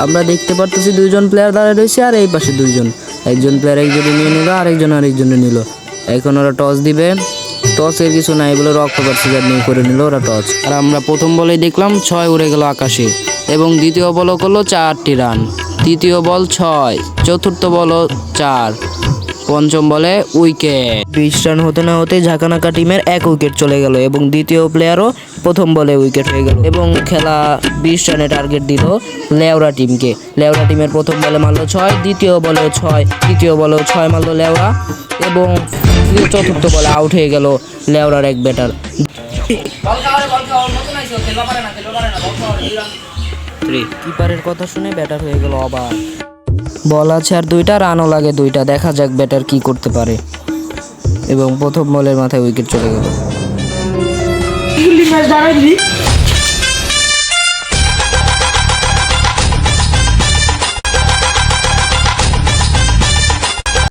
আমরা দেখতে পারতেছি দুইজন প্লেয়ার দাঁড়ায় রয়েছে আর এই পাশে দুইজন, একজন প্লেয়ার একজনে নিয়ে নিল আরেকজন আরেকজনে নিল। এখন ওরা টস দিবে, টসের কিছু নাই বলে অক্টোবর সিজার নিয়ে করে নিল ওরা টস। আর আমরা প্রথম বলেই দেখলাম 6 উড়ে গেল আকাশে এবং দ্বিতীয় বলও করলো 4টি রান, তৃতীয় বল 6, চতুর্থ বলও 4, পঞ্চম বলে উইকেট। 20 রান হতে না হতে ঝাঁকানাকা টিমের 1 উইকেট চলে গেল এবং দ্বিতীয় প্লেয়ারও প্রথম বলে উইকেট হয়ে গেল এবং খেলা 20 রানে টার্গেট দিল লেওরা টিমকে। লেওরা টিমের প্রথম বলে মারলো 6, দ্বিতীয় বলেও 6, তৃতীয় বলেও 6 মারলো লেওরা এবং চতুর্থ বলে আউট হয়ে গেল লেওরার এক ব্যাটার। কিপারের কথা শুনে ব্যাটার হয়ে গেল অবাক। বল আছে আর 2টা, রানও লাগে 2টা, দেখা যাক ব্যাটার কি করতে পারে এবং প্রথম বলের মাথায় উইকেট চলে গেল।